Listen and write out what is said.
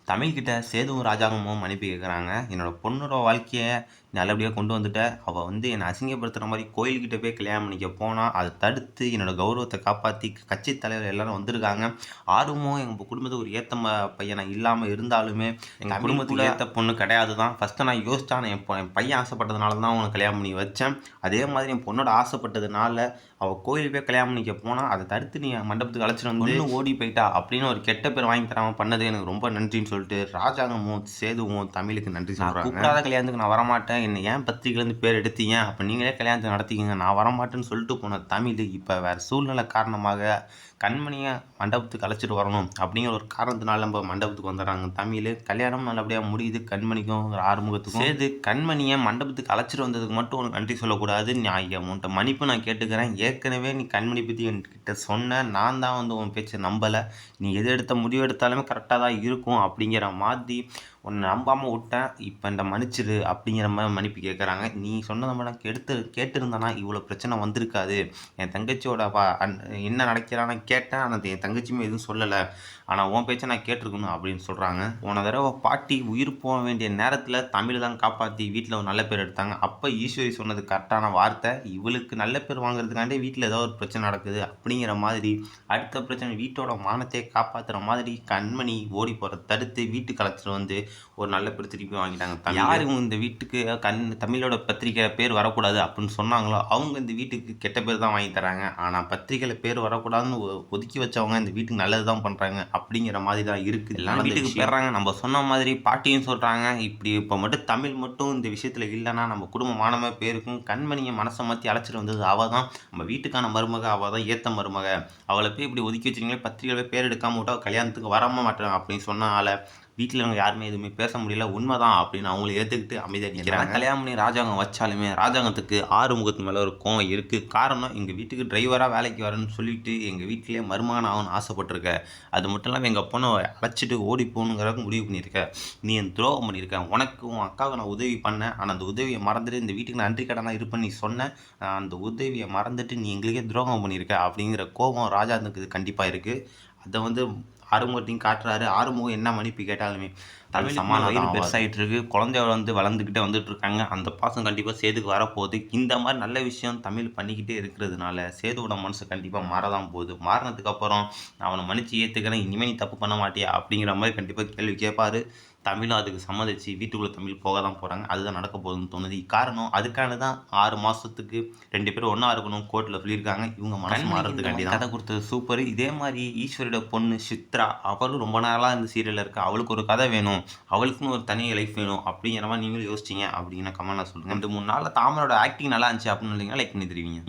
தமிழ்கிட்ட சேதுவும் ராஜாங்கமும் மன்னிப்பு கேட்குறாங்க. என்னோட பொண்ணோட வாழ்க்கைய நல்லபடியா கொண்டு வந்துட்ட. அவ என்ன அசிங்கப்படுத்துற மாரி கோயில்கிட்ட போய் கல்யாணம் பண்ணிக்க போனா, அத தடுத்து என்னோட கௌரவத்த காப்பாத்தி கட்சி தலைவர் எல்லாரும் வந்திருக்காங்க. ஆர்வமும் எங்க குடும்பத்துக்கு ஒரு ஏத்த பையனா இல்லாம இருந்தாலுமே, எங்க குடும்பத்துக்கு ஏத்த பொண்ணு கிடையாது தான். ஃபர்ஸ்ட்டு நான் யோசிச்சேன். ஆனா என் பையன் ஆசைப்பட்டதுனால தான் அவன கல்யாணம் பண்ணி வச்சேன். அதே மாதிரி என் பொண்ணோட ஆசைப்பட்டதுனால, அவ கோயில் போய் கல்யாணம் பண்ணிக்க போனா, அத தடுத்து நீ மண்டபத்துக்கு அழைச்சிட்டு வந்து பொண்ணு ஓடி போயிட்டா அப்படின்னு ஒரு கெட்ட பேர் வாங்கி தராம பண்ணது எனக்கு ரொம்ப நன்றின்னு சொல்லிட்டு ராஜாங்கமும், சேதுவும் தமிழுக்கு நன்றி சொல்றாங்க. கூப்பிடாத கல்யாணத்துக்கு நான் வரமாட்டேன். என்ன ஏன் பத்திரிக்கையிலேருந்து பேர் எடுத்தீங்க? அப்ப நீங்களே கல்யாணத்தை நடத்திக்கங்க. நான் வரமாட்டேன்னு சொல்லிட்டு போன தமிழ் இப்ப வேற சூழ்நிலை காரணமாக கண்மணியை மண்டபத்துக்கு அழைச்சிட்டு வரணும் அப்படிங்கிற ஒரு காரணத்தினால நம்ம மண்டபத்துக்கு வந்துடுறாங்க. தமிழ் கல்யாணம் நல்லபடியா முடியுது. கண்மணிக்கும் ஆறுமுகத்துக்கும் சேது கண்மணியை மண்டபத்துக்கு அழைச்சிட்டு வந்ததுக்கு மட்டும் உனக்கு நன்றி சொல்லக்கூடாது. நான் உன்கிட்ட மன்னிப்பு நான் கேட்டுக்கிறேன். ஏற்கனவே நீ கண்மணி பற்றி என்கிட்ட சொன்ன, நான் தான் உன் பேச்சை நம்பலை. நீ எது எடுத்த முடிவு எடுத்தாலுமே கரெக்டாக தான் இருக்கும் அப்படிங்கிற மாதிரி உன்னை நம்பாமல் விட்டேன். இப்போ இந்த மன்னிச்சிரு அப்படிங்கிற மாதிரி மன்னிப்பு கேட்குறாங்க. நீ சொன்னதை மேடம் கேட்டிருந்தானா இவ்வளோ பிரச்சனை வந்திருக்காது. என் தங்கச்சியோட என்ன நடக்கிறான்னு கேட்டேன். ஆனால் என் தங்கச்சியுமே எதுவும் சொல்லலை. ஆனால் உன் பேச்சை நான் கேட்டிருக்கணும் அப்படின்னு சொல்கிறாங்க. போன தடவை பாட்டி உயிர் போக வேண்டிய நேரத்தில் தமிழ் தான் காப்பாற்றி வீட்டில் ஒரு நல்ல பேர் எடுத்தாங்க. அப்போ ஈஸ்வரி சொன்னது கரெக்டான வார்த்தை. இவளுக்கு நல்ல பேர் வாங்குறதுக்காண்டே வீட்டில் ஏதோ ஒரு பிரச்சனை நடக்குது அப்படிங்கிற மாதிரி, அடுத்த பிரச்சனை வீட்டோட மானத்தை காப்பாற்றுற மாதிரி கண்மணி ஓடி போகிற தடுத்து வீட்டுக்கு அழைச்சிட்டு வந்து ஒரு நல்ல பேர் திருப்பி வாங்கிட்டாங்க. யார் இவங்க இந்த வீட்டுக்கு தமிழோட பத்திரிக்கை பேர் வரக்கூடாது அப்படின்னு சொன்னாங்களோ அவங்க இந்த வீட்டுக்கு கெட்ட பேர் தான் வாங்கி தராங்க. ஆனால் பத்திரிக்கையில் பேர் வரக்கூடாதுன்னு ஒதுக்கி வச்சவங்க இந்த வீட்டுக்கு நல்லது தான் பண்ணுறாங்க அப்படிங்கிற மாதிரி தான் இருக்குது. எல்லாம் வீட்டுக்கு போயிடுறாங்க. நம்ம சொன்ன மாதிரி பாட்டியும் சொல்கிறாங்க, இப்படி இப்போ மட்டும் தமிழ் மட்டும் இந்த விஷயத்தில் இல்லைன்னா நம்ம குடும்ப மானமே பேருக்கும். கண்மணியை மனசை மாற்றி அழைச்சிட்டு வந்தது அவள் தான். நம்ம வீட்டுக்கான மருமக அவள் தான், ஏற்ற மருமக. அவளை போய் இப்படி ஒதுக்கி வச்சுருங்களே, பத்திரிகையில் பேர் எடுக்காம விட்டா கல்யாணத்துக்கு வராம மாட்டேன் அப்படின்னு சொன்னால வீட்டில் அவங்க யாருமே எதுவுமே பேச முடியல. உண்மைதான் அப்படின்னு அவங்கள ஏற்றுக்கிட்டு அமைதியாக நிற்கிறாங்க. கல்யாணம் பண்ணி ராஜாங்கம் வச்சாலுமே ராஜாங்கத்துக்கு ஆறுமுகத்து மேலே ஒரு கோவம் இருக்குது. காரணம், எங்கள் வீட்டுக்கு டிரைவராக வேலைக்கு வரேன்னு சொல்லிட்டு எங்கள் வீட்டிலே மருமகன் ஆகணும்னு ஆசைப்பட்டிருக்க. அது மட்டும் இல்லாமல் எங்கள் பொண்ணை அழைச்சிட்டு ஓடி போகணுங்கிறதுக்கு முடிவு பண்ணியிருக்க. நீ என் துரோகம் பண்ணியிருக்க. உனக்கு உன் அக்காவுக்கு நான் உதவி பண்ணேன். ஆனால் அந்த உதவியை மறந்துட்டு இந்த வீட்டுக்கு நன்றி கடனாக இருப்பேன்னு நீ சொன்னேன். அந்த உதவியை மறந்துட்டு நீ எங்களுக்கே துரோகம் பண்ணியிருக்க அப்படிங்கிற கோபம் ராஜாங்கத்துக்கு கண்டிப்பாக இருக்குது. அதை ஆறுமுகத்தையும் காட்டுறாரு. ஆறுமுகம் என்ன மன்னிப்பு கேட்டாலுமே தமிழ் சமாதானம் பெருசாகிட்டு இருக்கு. குழந்தைய வளர்ந்துக்கிட்டே வந்துட்டு இருக்காங்க. அந்த பாசம் கண்டிப்பாக சேதுக்கு வரப்போகுது. இந்த மாதிரி நல்ல விஷயம் தமிழ் பண்ணிக்கிட்டே இருக்கிறதுனால சேதுவோட மனசு கண்டிப்பாக மாறதான் போகுது. மாறினதுக்கு அப்புறம் நான் அவனை மன்னிச்சு ஏற்றுக்கிறேன், இனிமேல் நீ தப்பு பண்ண மாட்டியா அப்படிங்கிற மாதிரி கண்டிப்பாக கேள்வி கேட்பாரு. தமிழும் அதுக்கு சம்மதிச்சு வீட்டுக்குள்ளே தமிழ் போக தான் போகிறாங்க. அதுதான் நடக்க போகுதுன்னு தோணுது. காரணம், அதுக்கான தான் 6 மாதத்துக்கு 2 பேரும் ஒன்றா இருக்கணும் கோர்ட்டில் சொல்லியிருக்காங்க. இவங்க மனசு மாறுறதுக்காண்டி தான் கதை கொடுத்தது சூப்பர். இதே மாதிரி ஈஸ்வரியோட பொண்ணு சித்ரா, அவளும் ரொம்ப நாளாக இந்த சீரியலில் இருக்கா. அவளுக்கு ஒரு கதை வேணும், அவளுக்குன்னு ஒரு தனி லைஃப் வேணும் அப்படிங்கிற மாதிரி நீங்களும் யோசிச்சிங்க அப்படின்னா கமெண்ட்டில் சொல்லுங்கள். 2-3 நாளில் தாமரோட ஆக்டிங் நல்லா இருந்துச்சு அப்படின்னு லைக் பண்ணி தருவீங்க.